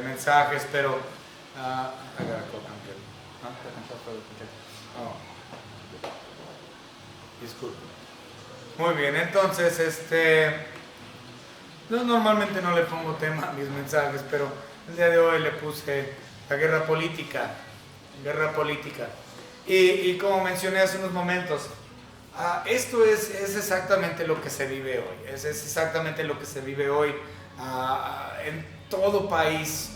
mensajes, pero I gotta go, Ángel. Oh, disculpe. Muy bien, entonces, no, normalmente no le pongo tema a mis mensajes, pero el día de hoy le puse la guerra política. Y como mencioné hace unos momentos, esto es exactamente lo que se vive hoy. Es exactamente lo que se vive hoy en todo país.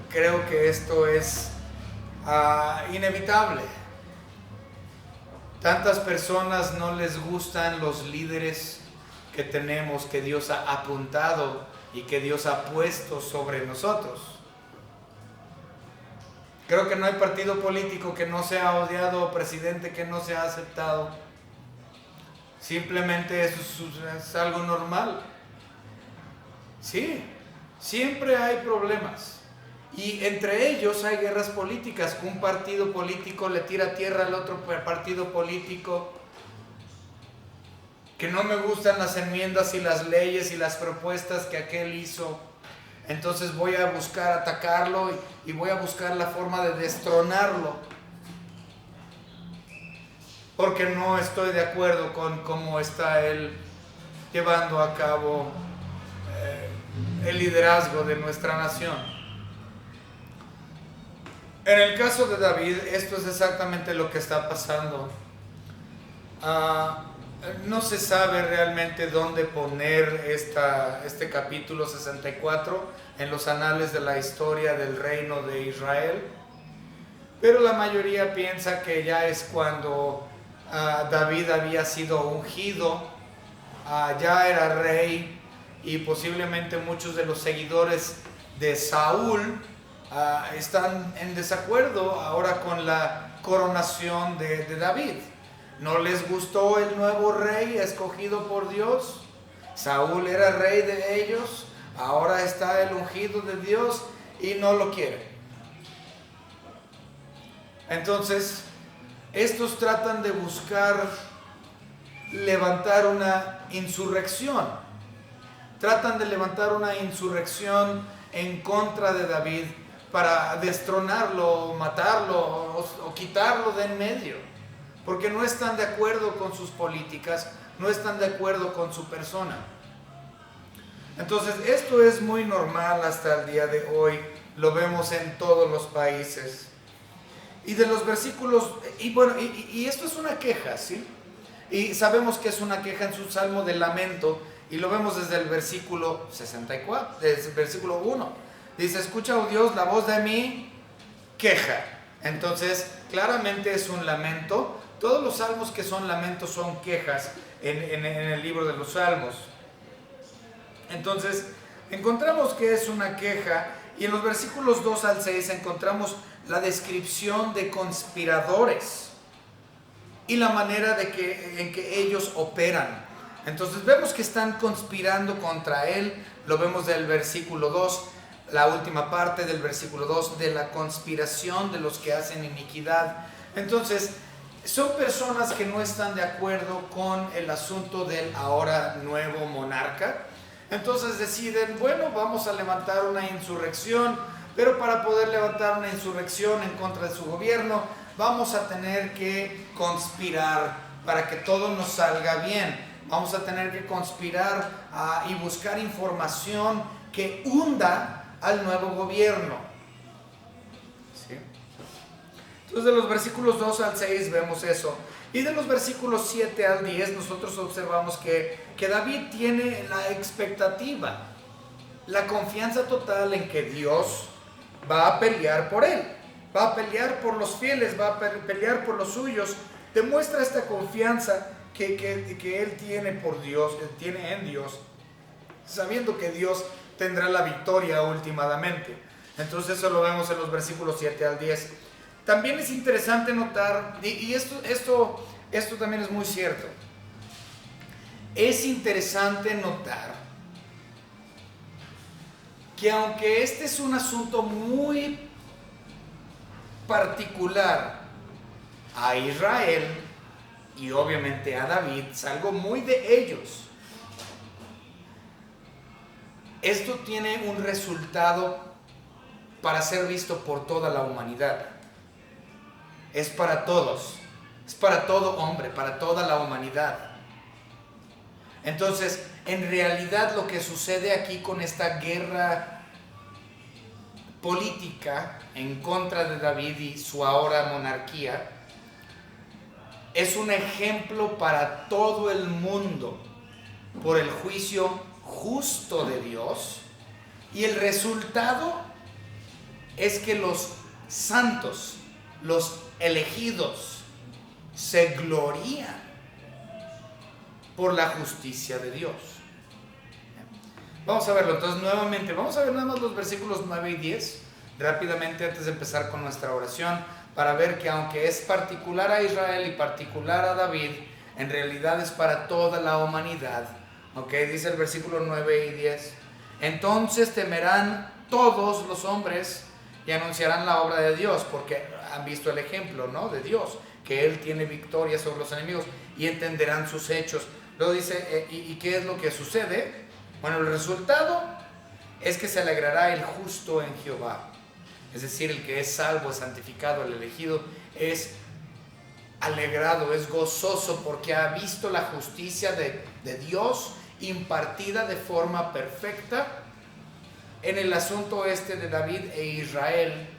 Creo que esto es inevitable. Tantas personas no les gustan los líderes que tenemos, que Dios ha apuntado y que Dios ha puesto sobre nosotros. Creo que no hay partido político que no sea odiado o presidente que no sea aceptado. Simplemente eso es algo normal. Sí, siempre hay problemas. Y entre ellos hay guerras políticas. Un partido político le tira tierra al otro partido político. Que no me gustan las enmiendas y las leyes y las propuestas que aquel hizo. Entonces voy a buscar atacarlo y voy a buscar la forma de destronarlo. Porque no estoy de acuerdo con cómo está él llevando a cabo el liderazgo de nuestra nación. En el caso de David, esto es exactamente lo que está pasando. No se sabe realmente dónde poner este capítulo 64 en los anales de la historia del reino de Israel, pero la mayoría piensa que ya es cuando David había sido ungido, ya era rey, y posiblemente muchos de los seguidores de Saúl están en desacuerdo ahora con la coronación de David. ¿No les gustó el nuevo rey escogido por Dios? Saúl era rey de ellos, ahora está el ungido de Dios y no lo quieren. Entonces, estos tratan de buscar levantar una insurrección. Tratan de levantar una insurrección en contra de David para destronarlo, matarlo o quitarlo de en medio. Porque no están de acuerdo con sus políticas, no están de acuerdo con su persona. Entonces, esto es muy normal hasta el día de hoy, lo vemos en todos los países. Y de los versículos, y esto es una queja, ¿sí? Y sabemos que es una queja en su salmo de lamento, y lo vemos desde el versículo 64, desde el versículo 1. Dice: escucha, oh Dios, la voz de mi queja. Entonces, claramente es un lamento. Todos los salmos que son lamentos son quejas en el libro de los salmos. Entonces, encontramos que es una queja, y en los versículos 2 al 6 encontramos la descripción de conspiradores y la manera en que ellos operan. Entonces vemos que están conspirando contra él, lo vemos del versículo 2, la última parte del versículo 2, de la conspiración de los que hacen iniquidad. Entonces, son personas que no están de acuerdo con el asunto del ahora nuevo monarca. Entonces deciden, bueno, vamos a levantar una insurrección, pero para poder levantar una insurrección en contra de su gobierno, vamos a tener que conspirar para que todo nos salga bien. Vamos a tener que conspirar y buscar información que hunda al nuevo gobierno. ¿Sí? Entonces, de los versículos 2 al 6 vemos eso. Y de los versículos 7 al 10 nosotros observamos que David tiene la expectativa, la confianza total en que Dios va a pelear por él, va a pelear por los fieles, va a pelear por los suyos. Demuestra esta confianza que él tiene por Dios, él tiene en Dios, sabiendo que Dios tendrá la victoria últimamente. Entonces eso lo vemos en los versículos 7 al 10. También es interesante notar, y esto también es muy cierto, es interesante notar que aunque este es un asunto muy particular a Israel y obviamente a David, es algo muy de ellos, esto tiene un resultado para ser visto por toda la humanidad. Es para todos, es para todo hombre, para toda la humanidad. Entonces, en realidad lo que sucede aquí con esta guerra política en contra de David y su ahora monarquía es un ejemplo para todo el mundo por el juicio justo de Dios, y el resultado es que los santos, los elegidos, se glorían por la justicia de Dios. Vamos a verlo entonces nuevamente. Vamos a ver nada más los versículos 9 y 10 rápidamente antes de empezar con nuestra oración, para ver que aunque es particular a Israel y particular a David, en realidad es para toda la humanidad. Ok, dice el versículo 9 y 10. Entonces temerán todos los hombres y anunciarán la obra de Dios, porque han visto el ejemplo, ¿no?, de Dios, que Él tiene victoria sobre los enemigos, y entenderán sus hechos. Luego dice, ¿y qué es lo que sucede? Bueno, el resultado es que se alegrará el justo en Jehová. Es decir, el que es salvo, es santificado, el elegido, es alegrado, es gozoso, porque ha visto la justicia de Dios impartida de forma perfecta en el asunto este de David e Israel,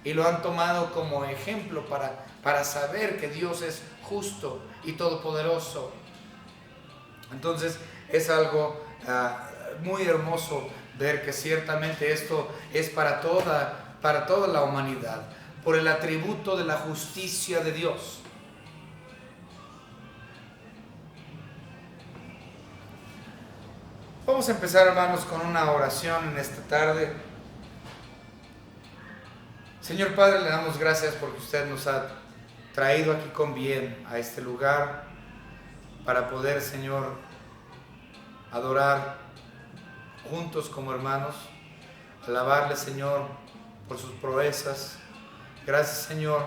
y lo han tomado como ejemplo para saber que Dios es justo y todopoderoso. Entonces es algo muy hermoso ver que ciertamente esto es para toda la humanidad, por el atributo de la justicia de Dios. Vamos a empezar, hermanos, con una oración en esta tarde. Señor Padre, le damos gracias porque usted nos ha traído aquí con bien a este lugar para poder, Señor, adorar juntos como hermanos, alabarle, Señor, por sus proezas. Gracias, Señor,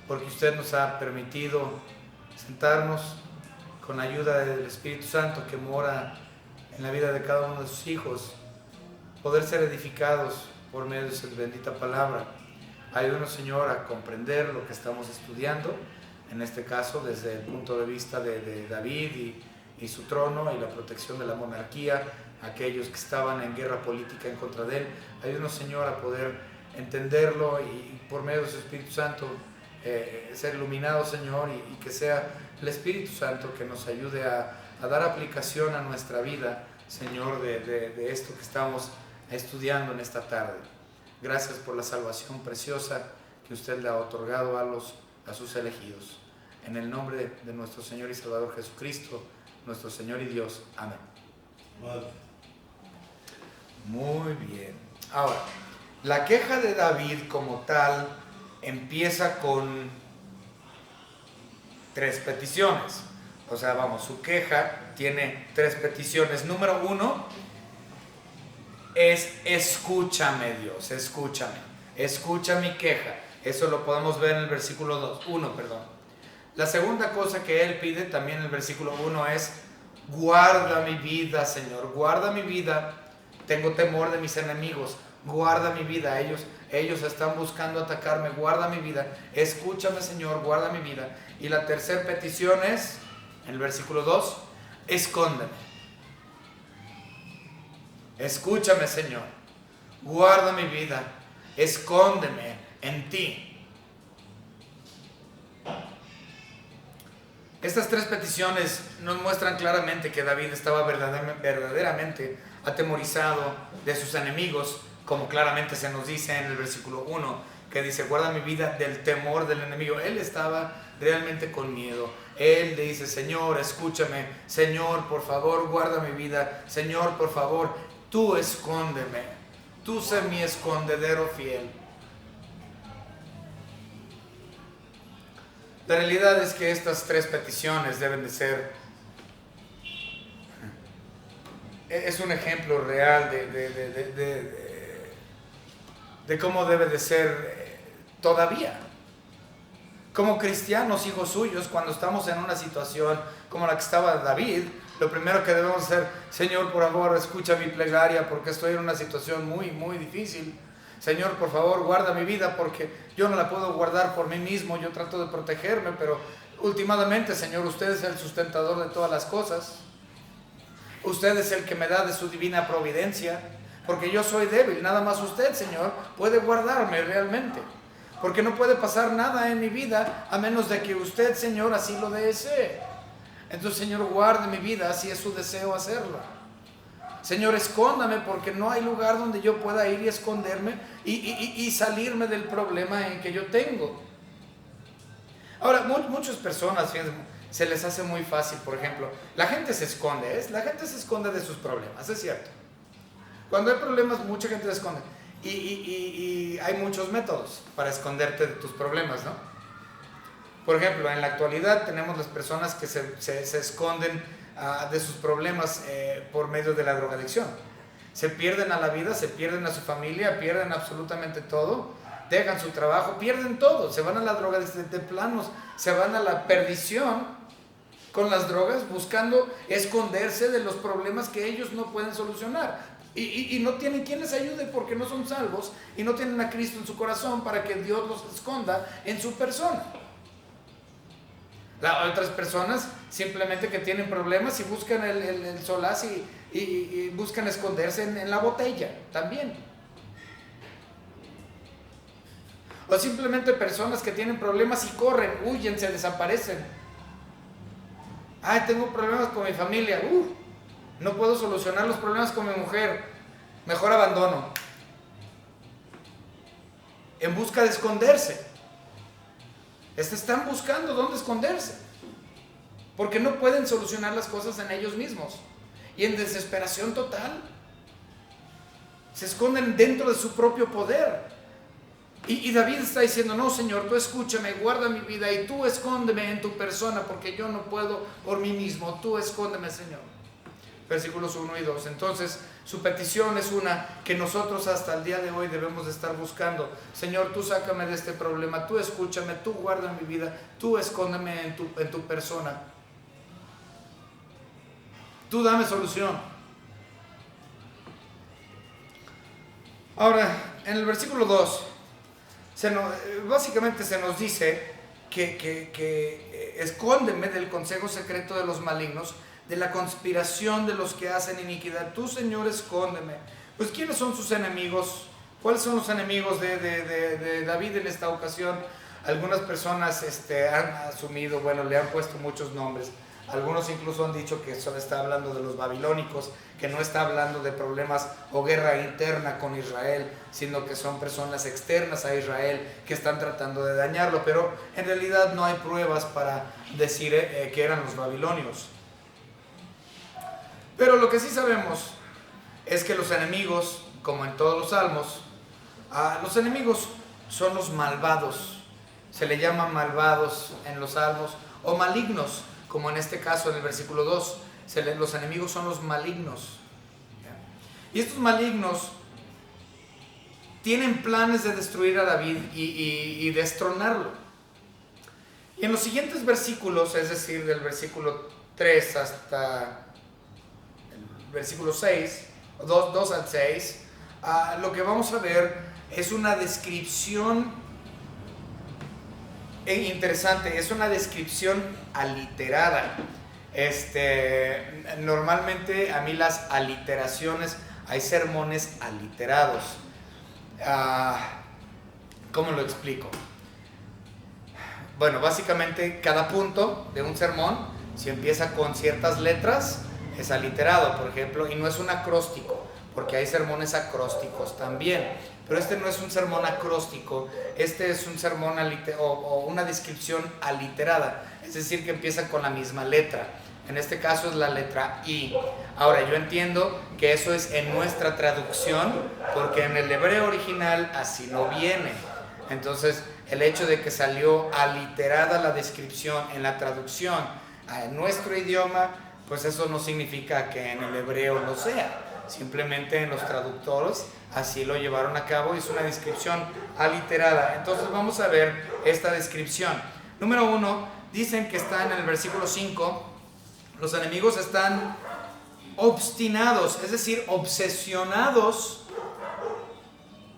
porque usted nos ha permitido sentarnos con la ayuda del Espíritu Santo que mora en la vida de cada uno de sus hijos, poder ser edificados por medio de su bendita palabra. Ayúdanos, Señor, a comprender lo que estamos estudiando, en este caso desde el punto de vista de David y su trono y la protección de la monarquía, aquellos que estaban en guerra política en contra de él. Ayúdanos, Señor, a poder entenderlo y por medio de su Espíritu Santo ser iluminados, Señor, y que sea el Espíritu Santo que nos ayude a dar aplicación a nuestra vida, Señor, de esto que estamos estudiando en esta tarde. Gracias por la salvación preciosa que usted le ha otorgado a sus elegidos. En el nombre de nuestro Señor y Salvador Jesucristo, nuestro Señor y Dios. Amén. Muy bien. Ahora, la queja de David como tal empieza con 3 peticiones. O sea, vamos, su queja tiene 3 peticiones. Número 1 es: escúchame, Dios, escúchame. Escucha mi queja. Eso lo podemos ver en el versículo 1. La segunda cosa que él pide también en el versículo 1 es: guarda mi vida, Señor, guarda mi vida. Tengo temor de mis enemigos. Guarda mi vida. Ellos están buscando atacarme. Guarda mi vida. Escúchame, Señor, guarda mi vida. Y la tercera petición es, en el versículo 2, escóndeme. Escúchame, Señor, guarda mi vida, escóndeme en ti. Estas 3 peticiones nos muestran claramente que David estaba verdaderamente atemorizado de sus enemigos, como claramente se nos dice en el versículo 1, que dice: guarda mi vida del temor del enemigo. Él estaba realmente con miedo. Él le dice: Señor, escúchame. Señor, por favor, guarda mi vida. Señor, por favor, tú escóndeme. Tú sé mi escondedero fiel. La realidad es que estas 3 peticiones deben de ser... Es un ejemplo real de cómo debe de ser todavía. Como cristianos, hijos suyos, cuando estamos en una situación como la que estaba David, lo primero que debemos hacer, Señor, por favor, escucha mi plegaria porque estoy en una situación muy, muy difícil. Señor, por favor, guarda mi vida porque yo no la puedo guardar por mí mismo, yo trato de protegerme, pero últimamente, Señor, usted es el sustentador de todas las cosas. Usted es el que me da de su divina providencia, porque yo soy débil, nada más usted, Señor, puede guardarme realmente. Porque no puede pasar nada en mi vida a menos de que usted, Señor, así lo desee. Entonces, Señor, guarde mi vida si es su deseo hacerlo. Señor, escóndame porque no hay lugar donde yo pueda ir y esconderme y salirme del problema en que yo tengo. Ahora, muchas personas, fíjense, se les hace muy fácil, por ejemplo, la gente se esconde, la gente se esconde de sus problemas, es cierto. Cuando hay problemas, mucha gente se esconde. Y hay muchos métodos para esconderte de tus problemas, ¿no? Por ejemplo, en la actualidad tenemos las personas que se esconden de sus problemas por medio de la drogadicción. Se pierden a la vida, se pierden a su familia, pierden absolutamente todo, dejan su trabajo, pierden todo, se van a la droga de planos, se van a la perdición con las drogas buscando esconderse de los problemas que ellos no pueden solucionar. Y no tienen quien les ayude porque no son salvos y no tienen a Cristo en su corazón para que Dios los esconda en su persona. Otras personas simplemente que tienen problemas y buscan el solaz y buscan esconderse en la botella también. O simplemente personas que tienen problemas y corren, huyen, se desaparecen. Ay, tengo problemas con mi familia. No puedo solucionar los problemas con mi mujer. Mejor abandono. En busca de esconderse. Están buscando dónde esconderse. Porque no pueden solucionar las cosas en ellos mismos. Y en desesperación total. Se esconden dentro de su propio poder. Y David está diciendo, no, Señor, tú escúchame, guarda mi vida y tú escóndeme en tu persona porque yo no puedo por mí mismo. Tú escóndeme, Señor. Versículos 1 y 2. Entonces, su petición es una que nosotros hasta el día de hoy debemos de estar buscando. Señor, tú sácame de este problema, tú escúchame, tú guarda mi vida, tú escóndeme en tu persona. Tú dame solución. Ahora, en el versículo 2, básicamente se nos dice que escóndeme del consejo secreto de los malignos, de la conspiración de los que hacen iniquidad. Tú, Señor, escóndeme. Pues, ¿quiénes son sus enemigos? ¿Cuáles son los enemigos de David en esta ocasión? Algunas personas han asumido, le han puesto muchos nombres. Algunos incluso han dicho que solo está hablando de los babilónicos, que no está hablando de problemas o guerra interna con Israel, sino que son personas externas a Israel que están tratando de dañarlo. Pero en realidad no hay pruebas para decir que eran los babilonios. Pero lo que sí sabemos es que los enemigos, como en todos los salmos, los enemigos son los malvados. Se le llaman malvados en los salmos, o malignos, como en este caso en el versículo 2. Los enemigos son los malignos. Y estos malignos tienen planes de destruir a David y destronarlo. Y en los siguientes versículos, es decir, del versículo 3 hasta versículo 6, 2 al 6, lo que vamos a ver es una descripción interesante, es una descripción aliterada. Normalmente a mí las aliteraciones, hay sermones aliterados. ¿Cómo lo explico? Bueno, básicamente cada punto de un sermón, si empieza con ciertas letras, es aliterado, por ejemplo, y no es un acróstico, porque hay sermones acrósticos también, pero este no es un sermón acróstico, este es un sermón o una descripción aliterada, es decir, que empieza con la misma letra. En este caso es la letra I. Ahora, yo entiendo que eso es en nuestra traducción, porque en el hebreo original así no viene. Entonces, el hecho de que salió aliterada la descripción en la traducción a nuestro idioma, pues eso no significa que en el hebreo lo sea. Simplemente en los traductores así lo llevaron a cabo y es una descripción aliterada. Entonces vamos a ver esta descripción. Número 1, dicen que está en el versículo 5, Los enemigos están obstinados, es decir, obsesionados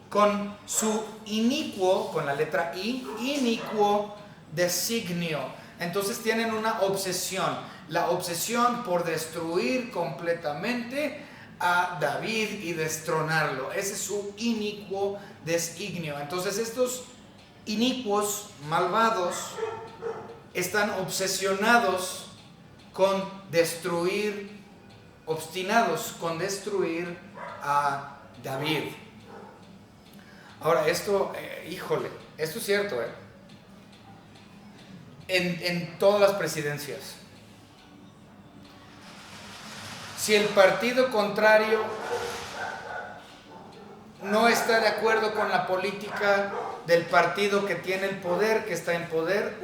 con su inicuo, con la letra I, inicuo designio. Entonces tienen una obsesión, la obsesión por destruir completamente a David y destronarlo. Ese es su inicuo designio. Entonces estos inicuos, malvados, están obsesionados con destruir, obstinados con destruir a David. Ahora, esto, híjole, esto es cierto, en todas las presidencias. Si el partido contrario no está de acuerdo con la política del partido que tiene el poder, que está en poder,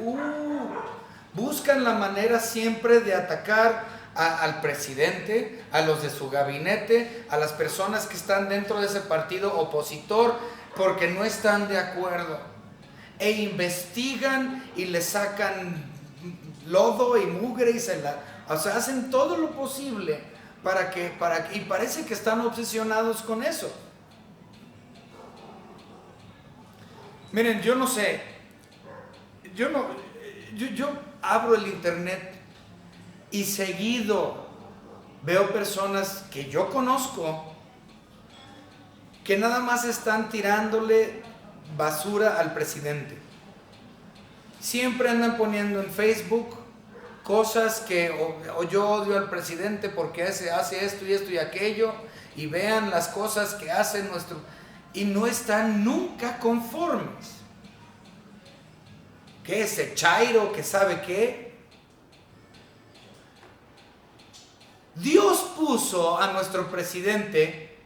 buscan la manera siempre de atacar al presidente, a los de su gabinete, a las personas que están dentro de ese partido opositor, porque no están de acuerdo. E investigan y le sacan lodo y mugre y hacen todo lo posible y parece que están obsesionados con eso. Miren, yo no sé, yo abro el internet y seguido veo personas que yo conozco que nada más están tirándole basura al presidente. Siempre andan poniendo en Facebook cosas que o yo odio al presidente porque hace esto y esto y aquello, y vean las cosas que hace y no están nunca conformes. ¿Qué ese chairo que sabe qué? Dios puso a nuestro presidente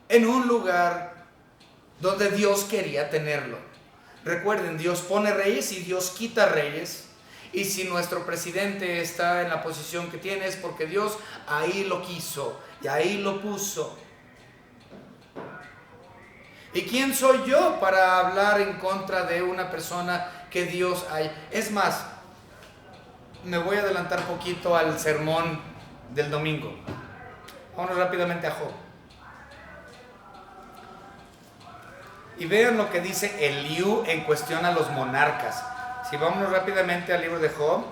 en un lugar donde Dios quería tenerlo. Recuerden, Dios pone reyes y Dios quita reyes. Y si nuestro presidente está en la posición que tiene es porque Dios ahí lo quiso y ahí lo puso. ¿Y quién soy yo para hablar en contra de una persona que Dios hay? Es más, me voy a adelantar poquito al sermón del domingo. Vámonos rápidamente a Job. Y vean lo que dice Eliú en cuestión a los monarcas. Si vámonos rápidamente al libro de Job.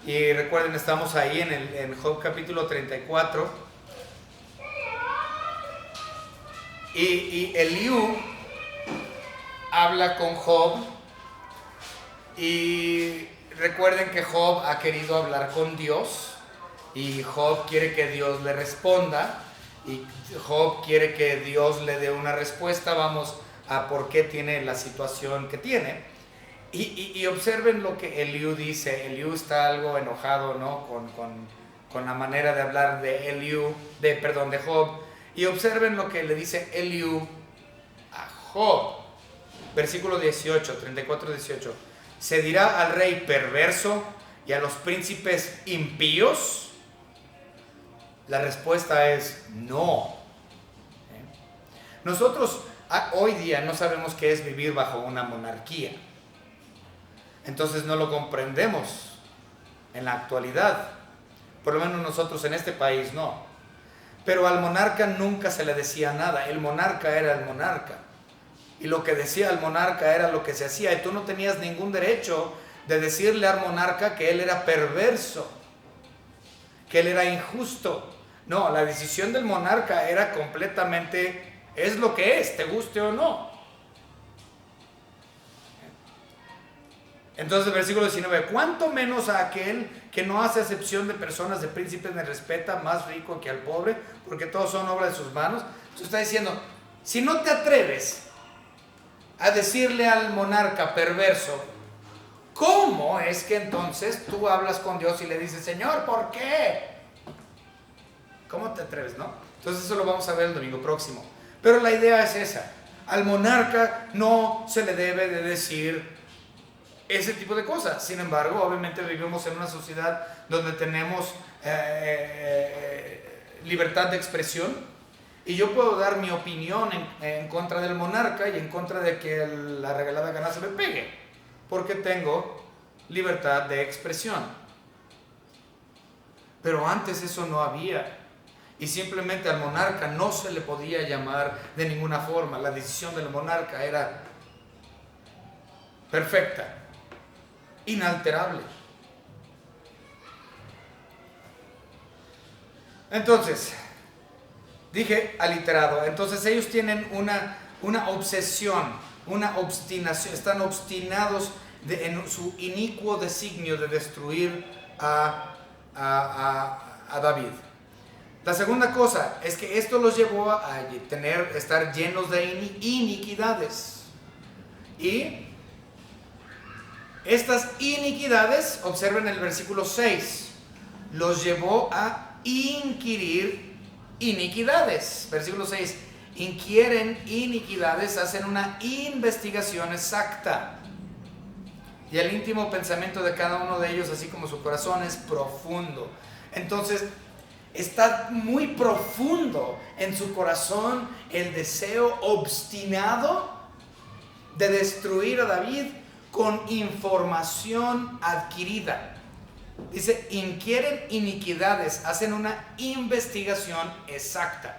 Y recuerden, estamos ahí en Job capítulo 34. Y Eliú habla con Job. Y recuerden que Job ha querido hablar con Dios. Y Job quiere que Dios le responda. Y Job quiere que Dios le dé una respuesta. Vamos a por qué tiene la situación que tiene. Y observen lo que Eliú dice. Eliú está algo enojado, ¿no? con la manera de hablar de Job. Y observen lo que le dice Eliú a Job. Versículo 18, 34, 18. ¿Se dirá al rey perverso y a los príncipes impíos? La respuesta es no. Nosotros hoy día no sabemos qué es vivir bajo una monarquía. Entonces no lo comprendemos en la actualidad. Por lo menos nosotros en este país no. Pero al monarca nunca se le decía nada. El monarca era el monarca. Y lo que decía el monarca era lo que se hacía. Y tú no tenías ningún derecho de decirle al monarca que él era perverso, que él era injusto. No, la decisión del monarca era completamente, es lo que es, te guste o no. Entonces el versículo 19, ¿cuánto menos a aquel que no hace acepción de personas, de príncipes, ni respeta más rico que al pobre, porque todos son obra de sus manos? Entonces está diciendo, si no te atreves a decirle al monarca perverso, ¿cómo es que entonces tú hablas con Dios y le dices, Señor, ¿por qué? ¿Cómo te atreves, no? Entonces eso lo vamos a ver el domingo próximo. Pero la idea es esa, al monarca no se le debe de decir ese tipo de cosas. Sin embargo, obviamente vivimos en una sociedad donde tenemos libertad de expresión, y yo puedo dar mi opinión en contra del monarca y en contra de que la regalada gana se me pegue, porque tengo libertad de expresión. Pero antes eso no había. Y simplemente al monarca no se le podía llamar de ninguna forma. La decisión del monarca era perfecta, inalterable. Entonces, dije aliterado. Entonces ellos tienen una obsesión, una obstinación, están obstinados en su inicuo designio de destruir a David. La segunda cosa es que esto los llevó a estar llenos de iniquidades. Y estas iniquidades, observen el versículo 6, los llevó a inquirir iniquidades. Versículo 6, inquieren iniquidades, hacen una investigación exacta. Y el íntimo pensamiento de cada uno de ellos, así como su corazón, es profundo. Entonces, está muy profundo en su corazón el deseo obstinado de destruir a David con información adquirida. Dice, inquieren iniquidades, hacen una investigación exacta.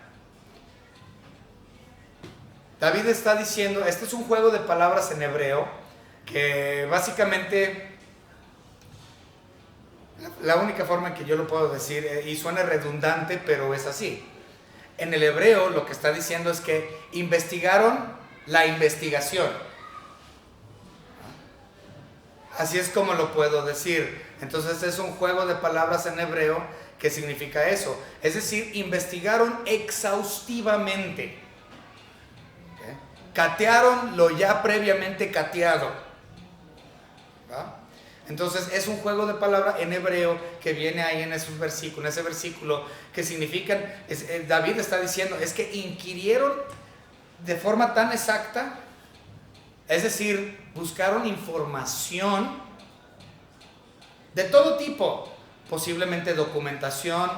David está diciendo, este es un juego de palabras en hebreo, que básicamente, la única forma en que yo lo puedo decir, y suena redundante, pero es así. En el hebreo lo que está diciendo es que investigaron la investigación. Así es como lo puedo decir. Entonces es un juego de palabras en hebreo que significa eso. Es decir, investigaron exhaustivamente. ¿Okay? Catearon lo ya previamente cateado. ¿Va? Entonces es un juego de palabras en hebreo que viene ahí en ese versículo, que significan, David está diciendo, es que inquirieron de forma tan exacta, es decir, buscaron información de todo tipo, posiblemente documentación,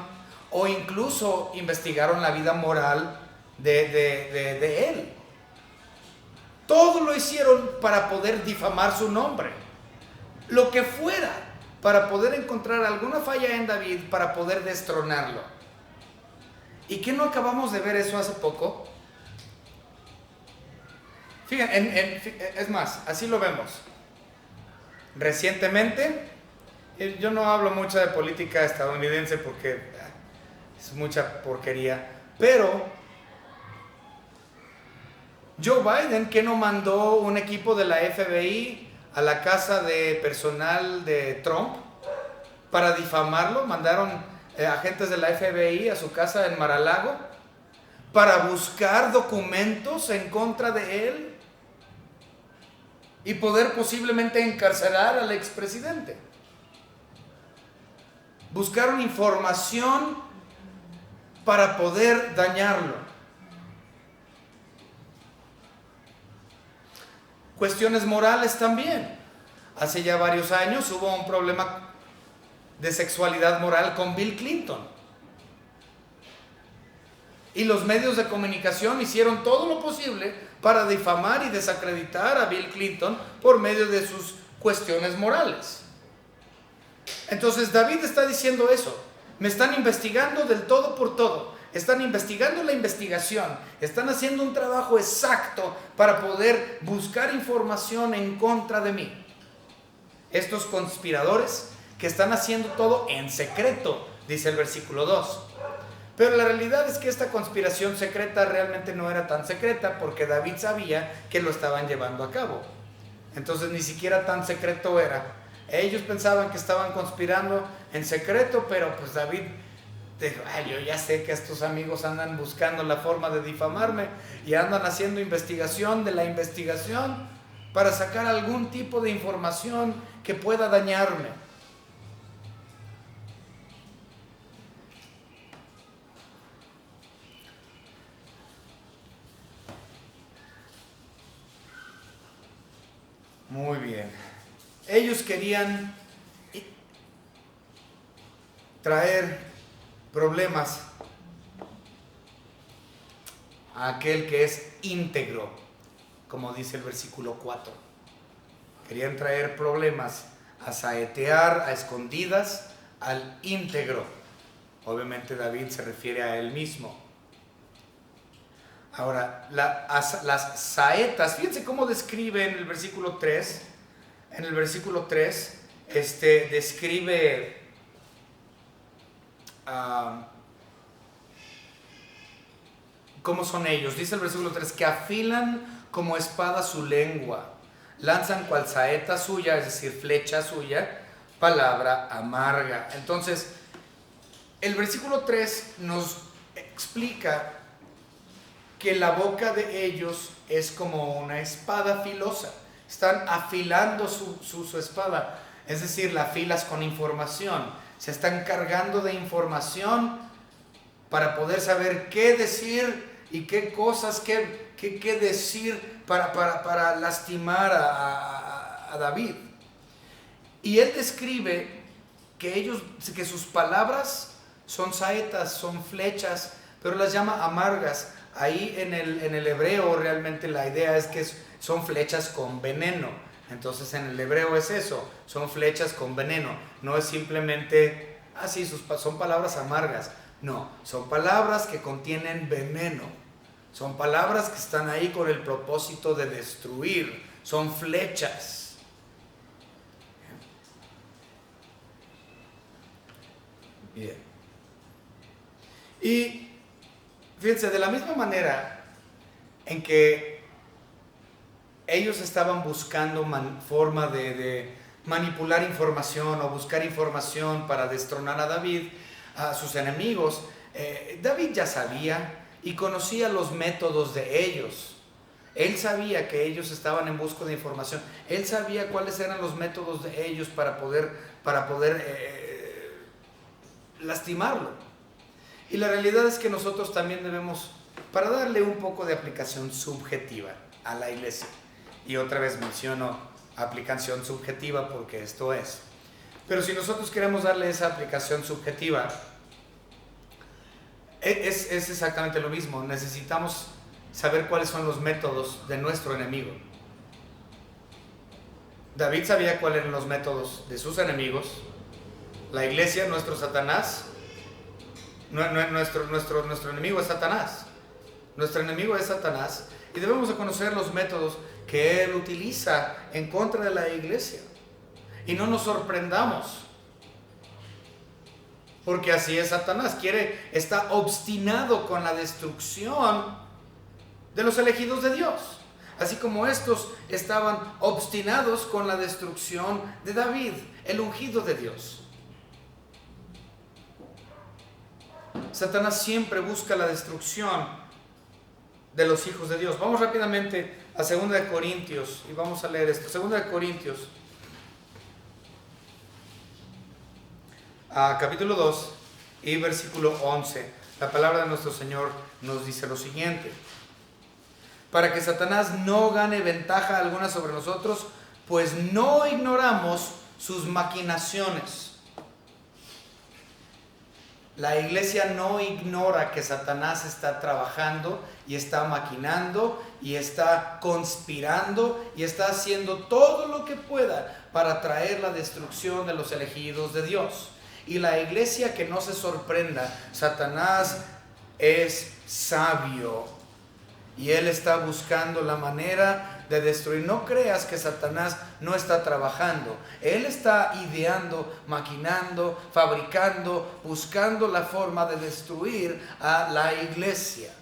o incluso investigaron la vida moral de él. Todo lo hicieron para poder difamar su nombre. Lo que fuera, para poder encontrar alguna falla en David, para poder destronarlo. ¿Y qué no acabamos de ver eso hace poco? Fíjense, es más, así lo vemos. Recientemente, yo no hablo mucho de política estadounidense porque es mucha porquería, pero Joe Biden, que no mandó un equipo de la FBI a la casa de personal de Trump para difamarlo, mandaron agentes de la FBI a su casa en Mar-a-Lago para buscar documentos en contra de él y poder posiblemente encarcelar al expresidente. Buscaron información para poder dañarlo. Cuestiones morales también. Hace ya varios años hubo un problema de sexualidad moral con Bill Clinton. Y los medios de comunicación hicieron todo lo posible para difamar y desacreditar a Bill Clinton por medio de sus cuestiones morales. Entonces David está diciendo eso. Me están investigando del todo por todo. Están investigando la investigación. Están haciendo un trabajo exacto para poder buscar información en contra de mí. Estos conspiradores que están haciendo todo en secreto, dice el versículo 2. Pero la realidad es que esta conspiración secreta realmente no era tan secreta, porque David sabía que lo estaban llevando a cabo. Entonces ni siquiera tan secreto era. Ellos pensaban que estaban conspirando en secreto, pero pues David dijo, yo ya sé que estos amigos andan buscando la forma de difamarme y andan haciendo investigación de la investigación para sacar algún tipo de información que pueda dañarme. Muy bien. Ellos querían traer problemas a aquel que es íntegro, como dice el versículo 4. Querían traer problemas, a saetear a escondidas al íntegro. Obviamente David se refiere a él mismo. Ahora, las saetas, fíjense cómo describe en el versículo 3. En el versículo 3, describe cómo son ellos. Dice el versículo 3, que afilan como espada su lengua, lanzan cual saeta suya, es decir, flecha suya, palabra amarga. Entonces, el versículo 3 nos explica que la boca de ellos es como una espada filosa. Están afilando su espada, es decir, la afilas con información. Se están cargando de información para poder saber qué decir y qué cosas, qué decir para lastimar a David. Y él describe que sus palabras son saetas, son flechas, pero las llama amargas. Ahí en el hebreo realmente la idea es que son flechas con veneno. Entonces en el hebreo es eso, son flechas con veneno. No es simplemente, son palabras amargas. No, son palabras que contienen veneno. Son palabras que están ahí con el propósito de destruir. Son flechas. Bien. Y fíjense, de la misma manera en que ellos estaban buscando forma de manipular información o buscar información para destronar a David, a sus enemigos, David ya sabía y conocía los métodos de ellos. Él sabía que ellos estaban en busca de información. Él sabía cuáles eran los métodos de ellos para poder lastimarlo. Y la realidad es que nosotros también debemos, para darle un poco de aplicación subjetiva a la iglesia, y otra vez menciono aplicación subjetiva porque esto es, pero si nosotros queremos darle esa aplicación subjetiva, es exactamente lo mismo. Necesitamos saber cuáles son los métodos de nuestro enemigo. David sabía cuáles eran los métodos de sus enemigos. La iglesia, nuestro Satanás, nuestro enemigo es Satanás. Nuestro enemigo es Satanás y debemos de conocer los métodos que él utiliza en contra de la iglesia. Y no nos sorprendamos, porque así es Satanás. Está obstinado con la destrucción de los elegidos de Dios, así como estos estaban obstinados con la destrucción de David, el ungido de Dios. Satanás siempre busca la destrucción de los hijos de Dios. Vamos rápidamente a 2 de Corintios y vamos a leer esto. 2 de Corintios, capítulo 2 y versículo 11. La palabra de nuestro Señor nos dice lo siguiente: para que Satanás no gane ventaja alguna sobre nosotros, pues no ignoramos sus maquinaciones. La iglesia no ignora que Satanás está trabajando y está maquinando y está conspirando y está haciendo todo lo que pueda para traer la destrucción de los elegidos de Dios. Y la iglesia, que no se sorprenda, Satanás es sabio y él está buscando la manera de destruir. No creas que Satanás no está trabajando. Él está ideando, maquinando, fabricando, buscando la forma de destruir a la iglesia.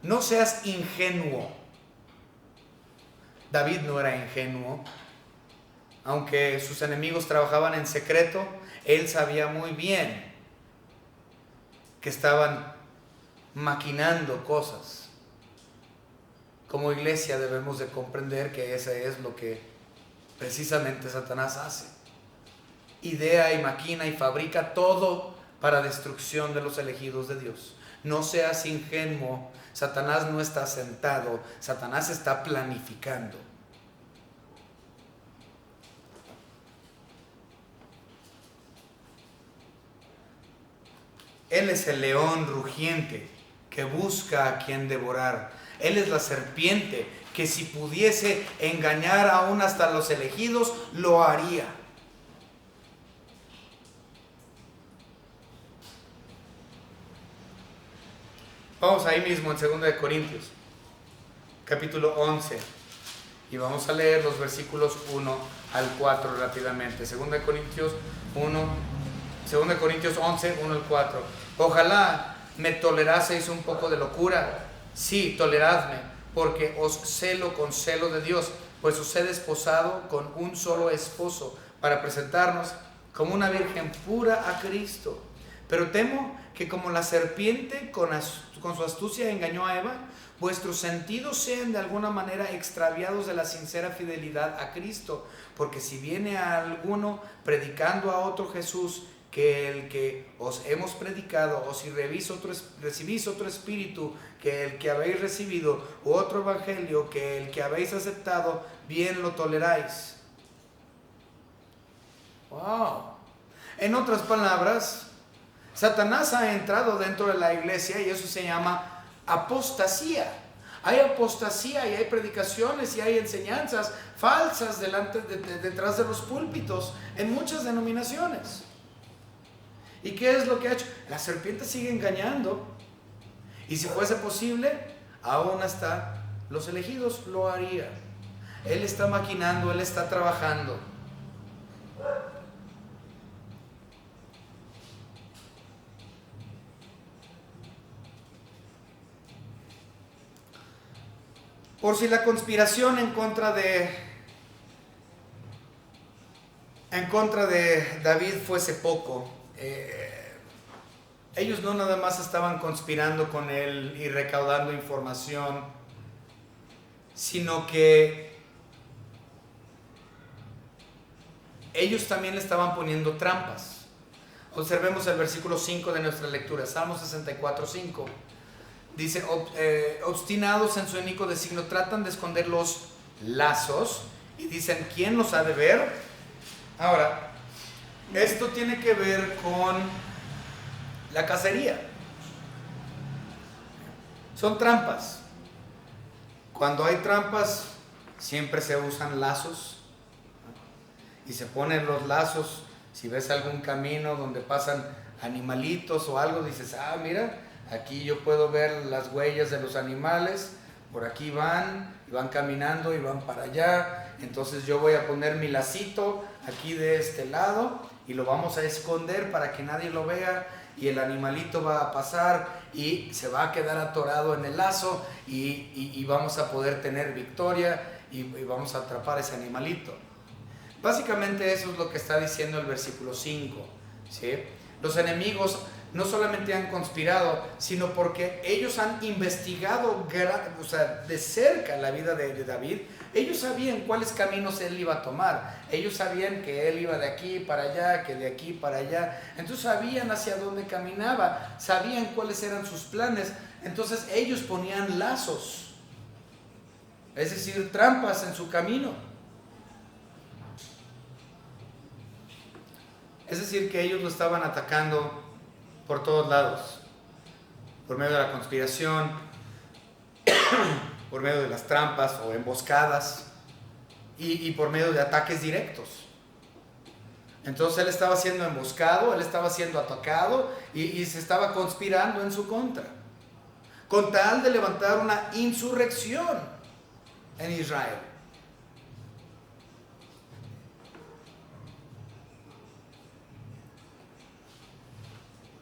No seas ingenuo. David no era ingenuo. Aunque sus enemigos trabajaban en secreto, él sabía muy bien que estaban maquinando cosas. Como iglesia debemos de comprender que eso es lo que precisamente Satanás hace. Idea y maquina y fabrica todo para destrucción de los elegidos de Dios. No seas ingenuo. Satanás no está sentado. Satanás está planificando. Él es el león rugiente que busca a quien devorar. Él es la serpiente que si pudiese engañar aún hasta los elegidos, lo haría. Vamos ahí mismo en 2 de Corintios, capítulo 11. Y vamos a leer los versículos 1 al 4 rápidamente. 2 de Corintios 11, 1 al 4. Ojalá me toleraseis un poco de locura. Sí, toleradme, porque os celo con celo de Dios, pues os he desposado con un solo esposo, para presentarnos como una virgen pura a Cristo. Pero temo que como la serpiente con su astucia engañó a Eva, vuestros sentidos sean de alguna manera extraviados de la sincera fidelidad a Cristo. Porque si viene a alguno predicando a otro Jesús que el que os hemos predicado, o si recibís otro espíritu que el que habéis recibido, u otro evangelio que el que habéis aceptado, bien lo toleráis. Wow. En otras palabras, Satanás ha entrado dentro de la iglesia y eso se llama apostasía. Hay apostasía y hay predicaciones y hay enseñanzas falsas detrás de los púlpitos en muchas denominaciones. ¿Y qué es lo que ha hecho? La serpiente sigue engañando. Y si fuese posible, aún hasta los elegidos lo harían. Él está maquinando, él está trabajando. Por si la conspiración en contra de David fuese poco, ellos no nada más estaban conspirando con él y recaudando información, sino que ellos también le estaban poniendo trampas. Observemos el versículo 5 de nuestra lectura, Salmo 64, 5. Dice, obstinados en su inicuo designio, tratan de esconder los lazos y dicen, ¿quién los ha de ver? Ahora, esto tiene que ver con la cacería. Son trampas. Cuando hay trampas, siempre se usan lazos. Y se ponen los lazos. Si ves algún camino donde pasan animalitos o algo, dices, mira, aquí yo puedo ver las huellas de los animales, por aquí van, y van caminando y van para allá, entonces yo voy a poner mi lacito aquí de este lado y lo vamos a esconder para que nadie lo vea y el animalito va a pasar y se va a quedar atorado en el lazo y vamos a poder tener victoria y vamos a atrapar a ese animalito. Básicamente eso es lo que está diciendo el versículo 5, ¿sí? Los enemigos no solamente han conspirado, sino porque ellos han investigado de cerca la vida de David. Ellos sabían cuáles caminos él iba a tomar. Ellos sabían que él iba de aquí para allá, que de aquí para allá. Entonces sabían hacia dónde caminaba, sabían cuáles eran sus planes. Entonces ellos ponían lazos, es decir, trampas en su camino. Es decir, que ellos lo estaban atacando por todos lados, por medio de la conspiración, por medio de las trampas o emboscadas y por medio de ataques directos. Entonces él estaba siendo emboscado, él estaba siendo atacado y se estaba conspirando en su contra, con tal de levantar una insurrección en Israel.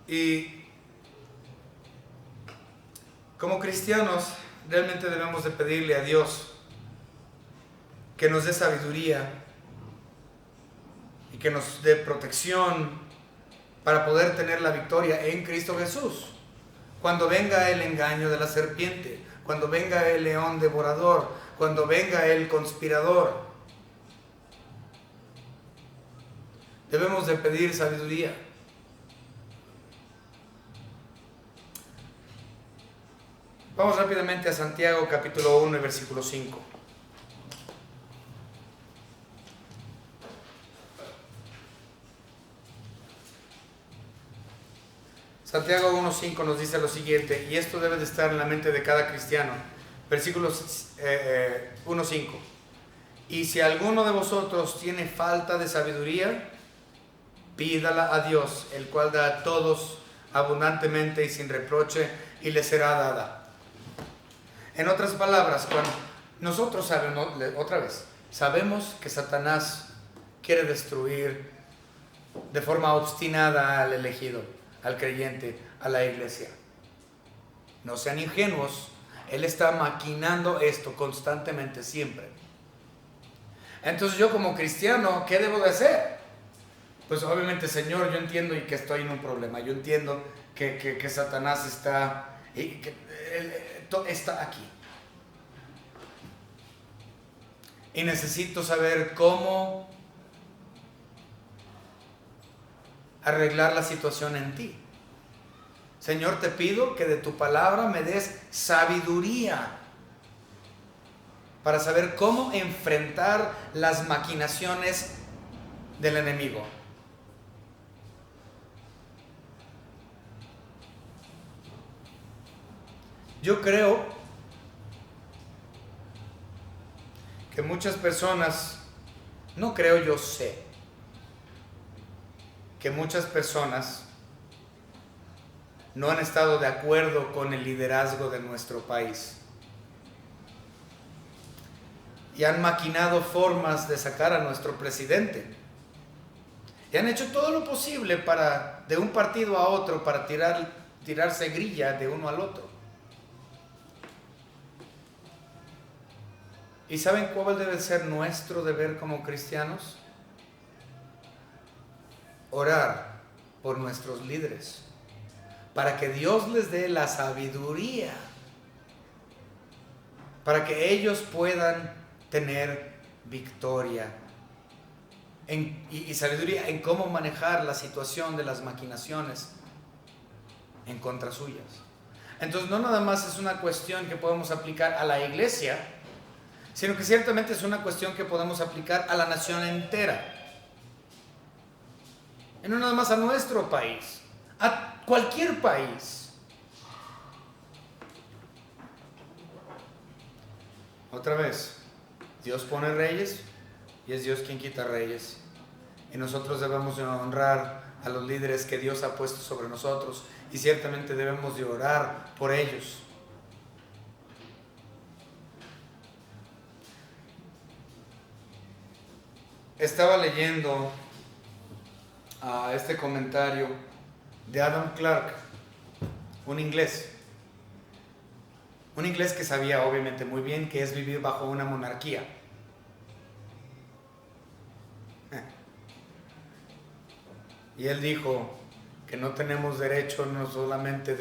Y como cristianos realmente debemos de pedirle a Dios que nos dé sabiduría y que nos dé protección para poder tener la victoria en Cristo Jesús. Cuando venga el engaño de la serpiente, cuando venga el león devorador, cuando venga el conspirador, debemos de pedir sabiduría. Vamos rápidamente a Santiago capítulo 1 y versículo 5. Santiago 1.5 nos dice lo siguiente, y esto debe de estar en la mente de cada cristiano. Versículo 1.5. Y si alguno de vosotros tiene falta de sabiduría, pídala a Dios, el cual da a todos abundantemente y sin reproche, y les será dada. En otras palabras, cuando nosotros sabemos, otra vez, sabemos que Satanás quiere destruir de forma obstinada al elegido, al creyente, a la iglesia. No sean ingenuos, él está maquinando esto constantemente, siempre. Entonces yo como cristiano, ¿qué debo de hacer? Pues obviamente, Señor, yo entiendo y que estoy en un problema. Yo entiendo que Satanás está aquí. Y necesito saber cómo arreglar la situación en ti. Señor, te pido que de tu palabra me des sabiduría para saber cómo enfrentar las maquinaciones del enemigo. Yo creo que muchas personas, no creo, yo sé, que muchas personas no han estado de acuerdo con el liderazgo de nuestro país y han maquinado formas de sacar a nuestro presidente y han hecho todo lo posible para, de un partido a otro, para tirarse grilla de uno al otro. ¿Y saben cuál debe ser nuestro deber como cristianos? Orar por nuestros líderes, para que Dios les dé la sabiduría, para que ellos puedan tener victoria y sabiduría en cómo manejar la situación de las maquinaciones en contra suyas. Entonces no nada más es una cuestión que podemos aplicar a la iglesia, sino que ciertamente es una cuestión que podemos aplicar a la nación entera. Y no nada más a nuestro país, a cualquier país. Otra vez, Dios pone reyes y es Dios quien quita reyes. Y nosotros debemos de honrar a los líderes que Dios ha puesto sobre nosotros y ciertamente debemos de orar por ellos. Estaba leyendo este comentario de Adam Clarke, un inglés que sabía obviamente muy bien que es vivir bajo una monarquía. Y él dijo que no tenemos derecho no solamente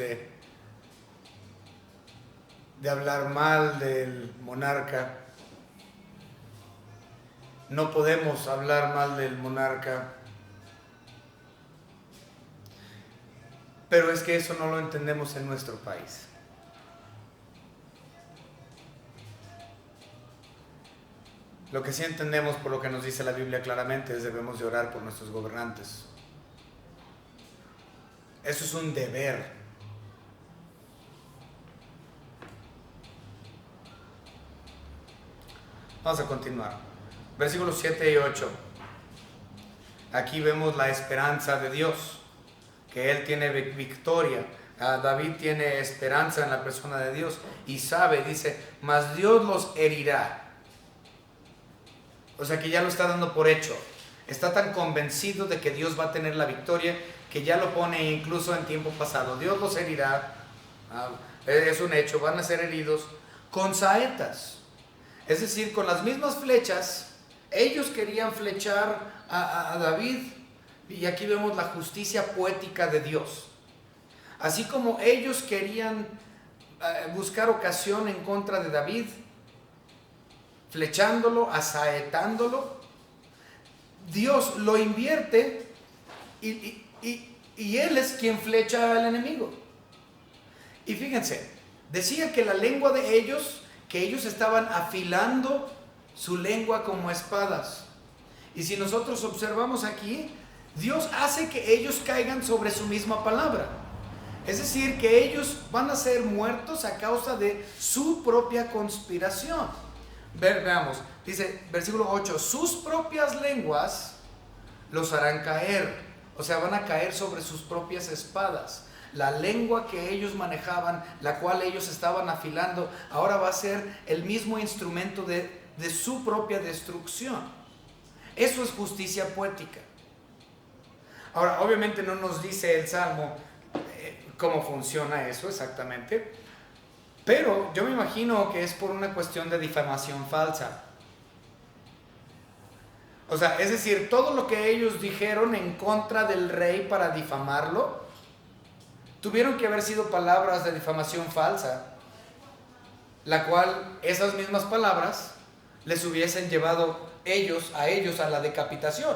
de hablar mal del monarca, no podemos hablar mal del monarca, pero es que eso no lo entendemos en nuestro país. Lo que sí entendemos por lo que nos dice la Biblia claramente es debemos de orar por nuestros gobernantes. Eso es un deber. Vamos a continuar. Versículos 7 y 8. Aquí vemos la esperanza de Dios, que Él tiene victoria. David tiene esperanza en la persona de Dios y sabe, dice, mas Dios los herirá. O sea que ya lo está dando por hecho. Está tan convencido de que Dios va a tener la victoria que ya lo pone incluso en tiempo pasado. Dios los herirá. Es un hecho, van a ser heridos con saetas. Es decir, con las mismas flechas. Ellos querían flechar a David y aquí vemos la justicia poética de Dios. Así como ellos querían buscar ocasión en contra de David, flechándolo, asaetándolo, Dios lo invierte y Él es quien flecha al enemigo. Y fíjense, decía que la lengua de ellos, que ellos estaban afilando su lengua como espadas. Y si nosotros observamos aquí, Dios hace que ellos caigan sobre su misma palabra. Es decir, que ellos van a ser muertos a causa de su propia conspiración. Veamos, dice versículo 8, sus propias lenguas los harán caer. O sea, van a caer sobre sus propias espadas. la lengua que ellos manejaban, la cual ellos estaban afilando, ahora va a ser el mismo instrumento de su propia destrucción. Eso es justicia poética. Ahora, obviamente no nos dice el Salmo cómo funciona eso exactamente, pero yo me imagino que es por una cuestión de difamación falsa. O sea, es decir, todo lo que ellos dijeron en contra del rey para difamarlo, tuvieron que haber sido palabras de difamación falsa, la cual esas mismas palabras les hubiesen llevado a ellos a la decapitación.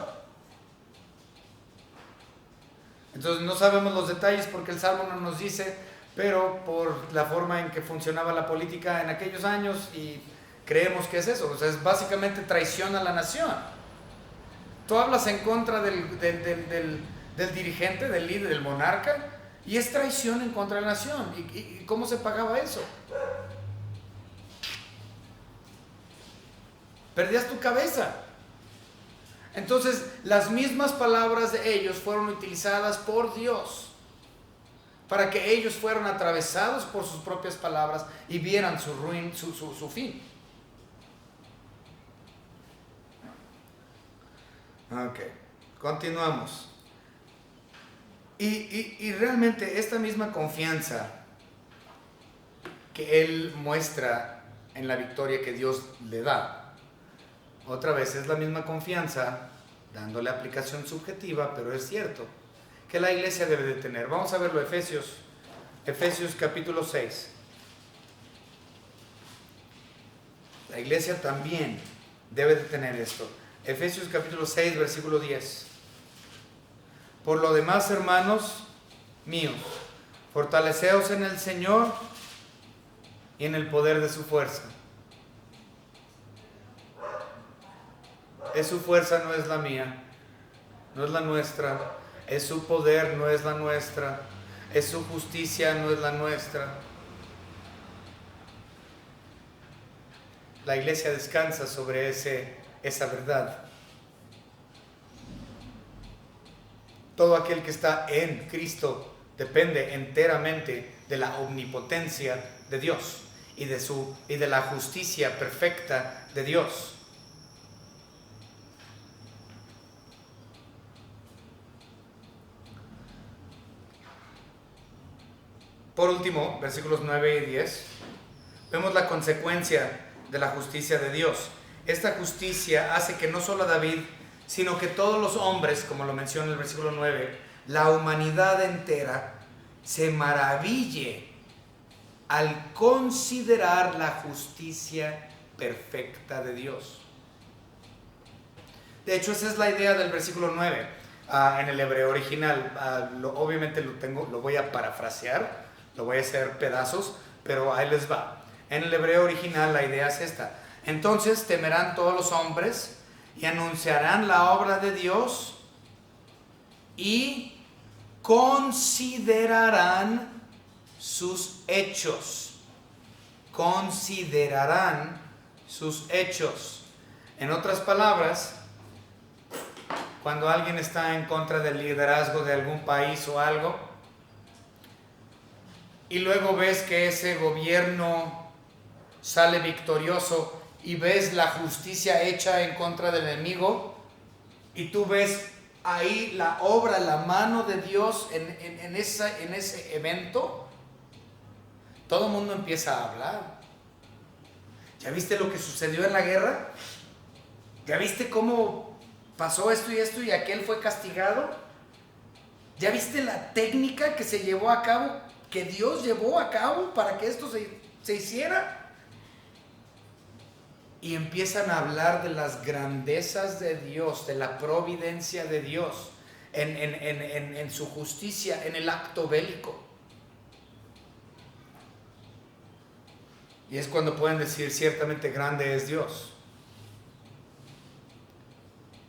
Entonces no sabemos los detalles porque el Salmo no nos dice, pero por la forma en que funcionaba la política en aquellos años, y creemos que es eso, o sea, es básicamente traición a la nación. Tú hablas en contra del dirigente, del líder, del monarca, y es traición en contra de la nación. ¿Y cómo se pagaba eso? Perdías tu cabeza. Entonces, las mismas palabras de ellos fueron utilizadas por Dios para que ellos fueran atravesados por sus propias palabras y vieran su fin. Ok, continuamos. Y realmente esta misma confianza que él muestra en la victoria que Dios le da, otra vez es la misma confianza, dándole aplicación subjetiva, pero es cierto, que la iglesia debe de tener. Vamos a verlo, Efesios capítulo 6. La iglesia también debe de tener esto. Efesios capítulo 6, versículo 10. Por lo demás, hermanos míos, fortaleceos en el Señor y en el poder de su fuerza. Es su fuerza, no es la mía, no es la nuestra. Es su poder, no es la nuestra. Es su justicia, no es la nuestra. La iglesia descansa sobre esa verdad. Todo aquel que está en Cristo depende enteramente de la omnipotencia de Dios y de la justicia perfecta de Dios. Por último, versículos 9 y 10, vemos la consecuencia de la justicia de Dios. Esta justicia hace que no solo David, sino que todos los hombres, como lo menciona el versículo 9, la humanidad entera, se maraville al considerar la justicia perfecta de Dios. De hecho, esa es la idea del versículo 9 en el hebreo original. Obviamente lo voy a parafrasear, lo voy a hacer pedazos, pero ahí les va. En el hebreo original la idea es esta: entonces temerán todos los hombres y anunciarán la obra de Dios y considerarán sus hechos. Considerarán sus hechos. En otras palabras, cuando alguien está en contra del liderazgo de algún país o algo, y luego ves que ese gobierno sale victorioso y ves la justicia hecha en contra del enemigo, y tú ves ahí la obra, la mano de Dios en ese evento, todo el mundo empieza a hablar. ¿Ya viste lo que sucedió en la guerra? ¿Ya viste cómo pasó esto y aquel fue castigado? ¿Ya viste la técnica que se llevó a cabo, que Dios llevó a cabo para que esto se hiciera? Y empiezan a hablar de las grandezas de Dios, de la providencia de Dios, en su justicia, en el acto bélico. Y es cuando pueden decir: ciertamente grande es Dios.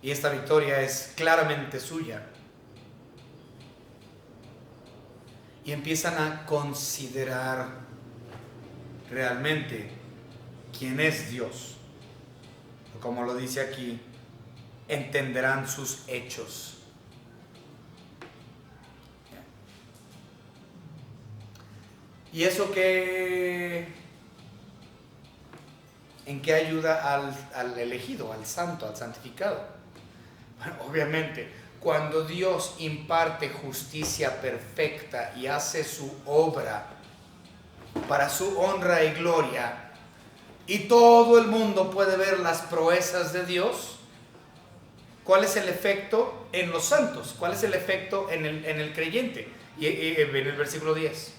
Y esta victoria es claramente suya. Y empiezan a considerar realmente quién es Dios. Como lo dice aquí, entenderán sus hechos. ¿Y eso en qué ayuda al elegido, al santo, al santificado? Bueno, obviamente, cuando Dios imparte justicia perfecta y hace su obra para su honra y gloria, y todo el mundo puede ver las proezas de Dios, ¿cuál es el efecto en los santos? ¿Cuál es el efecto en el creyente? Y en el versículo 10,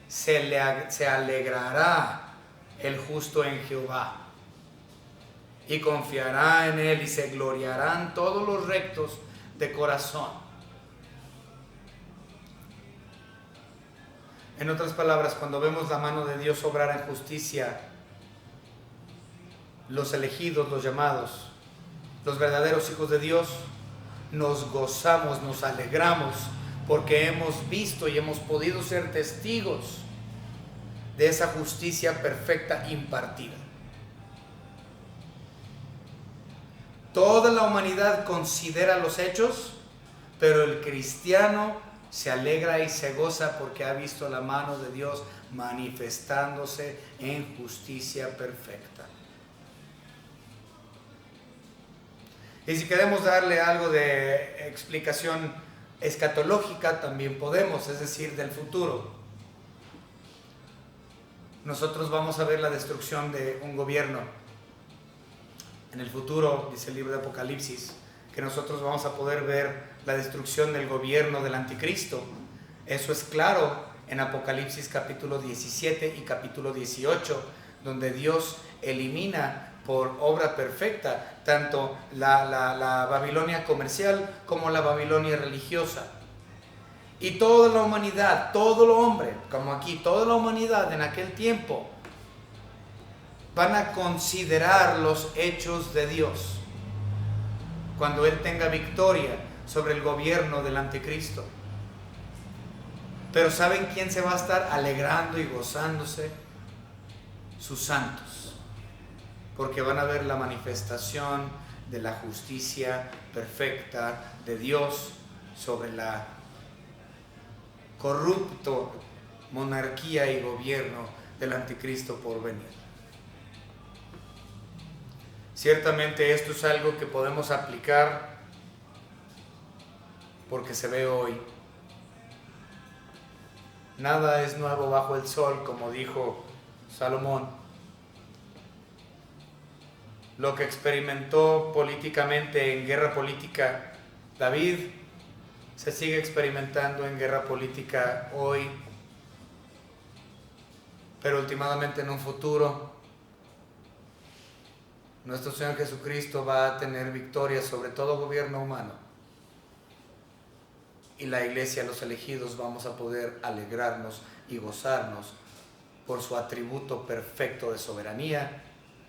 se alegrará el justo en Jehová, y confiará en él, y se gloriarán todos los rectos de corazón. En otras palabras, cuando vemos la mano de Dios obrar en justicia, los elegidos, los llamados, los verdaderos hijos de Dios, nos gozamos, nos alegramos, porque hemos visto y hemos podido ser testigos de esa justicia perfecta impartida. Toda la humanidad considera los hechos, pero el cristiano se alegra y se goza porque ha visto la mano de Dios manifestándose en justicia perfecta. Y si queremos darle algo de explicación escatológica, también podemos, es decir, del futuro. Nosotros vamos a ver la destrucción de un gobierno. En el futuro, dice el libro de Apocalipsis, que nosotros vamos a poder ver la destrucción del gobierno del anticristo. Eso es claro en Apocalipsis capítulo 17 y capítulo 18, donde Dios elimina por obra perfecta tanto la Babilonia comercial como la Babilonia religiosa. Y toda la humanidad, todo el hombre, como aquí, toda la humanidad en aquel tiempo van a considerar los hechos de Dios cuando Él tenga victoria sobre el gobierno del anticristo. Pero ¿saben quién se va a estar alegrando y gozándose? Sus santos, porque van a ver la manifestación de la justicia perfecta de Dios sobre la corrupto monarquía y gobierno del anticristo por venir. Ciertamente esto es algo que podemos aplicar porque se ve hoy. Nada es nuevo bajo el sol, como dijo Salomón. Lo que experimentó políticamente en guerra política David, se sigue experimentando en guerra política hoy, pero últimamente en un futuro nuestro Señor Jesucristo va a tener victoria sobre todo gobierno humano, y la iglesia, los elegidos, vamos a poder alegrarnos y gozarnos por su atributo perfecto de soberanía,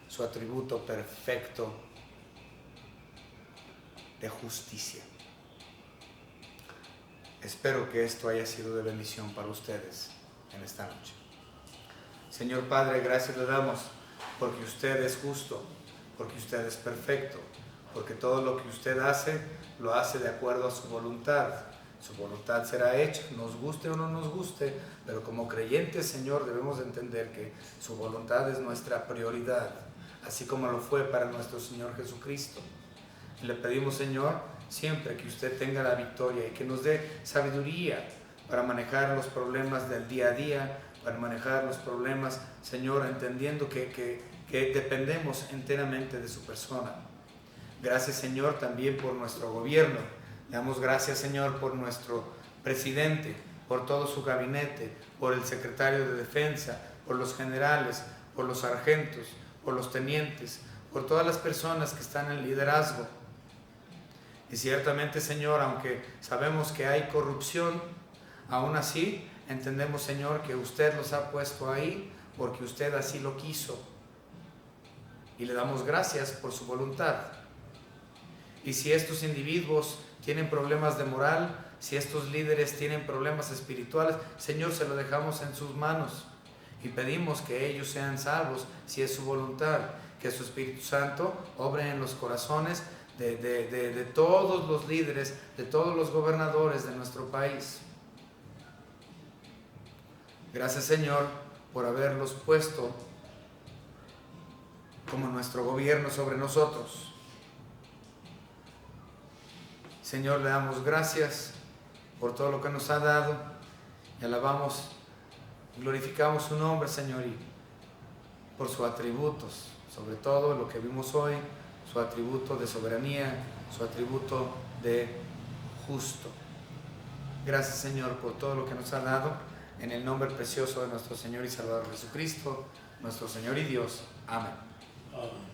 su atributo perfecto de justicia. Espero que esto haya sido de bendición para ustedes en esta noche. Señor Padre, gracias le damos porque usted es justo, porque usted es perfecto, porque todo lo que usted hace, lo hace de acuerdo a su voluntad. Su voluntad será hecha, nos guste o no nos guste, pero como creyentes, Señor, debemos entender que su voluntad es nuestra prioridad, así como lo fue para nuestro Señor Jesucristo. Y le pedimos, Señor, siempre que usted tenga la victoria y que nos dé sabiduría para manejar los problemas del día a día, para manejar los problemas, Señor, entendiendo que dependemos enteramente de su persona. Gracias, Señor, también por nuestro gobierno. Le damos gracias, Señor, por nuestro presidente, por todo su gabinete, por el secretario de Defensa, por los generales, por los sargentos, por los tenientes, por todas las personas que están en liderazgo. Y ciertamente, Señor, aunque sabemos que hay corrupción, aún así entendemos, Señor, que usted los ha puesto ahí porque usted así lo quiso. Y le damos gracias por su voluntad. Y si estos individuos tienen problemas de moral, si estos líderes tienen problemas espirituales, Señor, se lo dejamos en sus manos y pedimos que ellos sean salvos, si es su voluntad, que su Espíritu Santo obre en los corazones de todos los líderes, de todos los gobernadores de nuestro país. Gracias, Señor, por haberlos puesto como nuestro gobierno sobre nosotros. Señor, le damos gracias por todo lo que nos ha dado y alabamos, glorificamos su nombre, Señor, y por sus atributos, sobre todo lo que vimos hoy, su atributo de soberanía, su atributo de justo. Gracias, Señor, por todo lo que nos ha dado, en el nombre precioso de nuestro Señor y Salvador Jesucristo, nuestro Señor y Dios. Amén. Amén.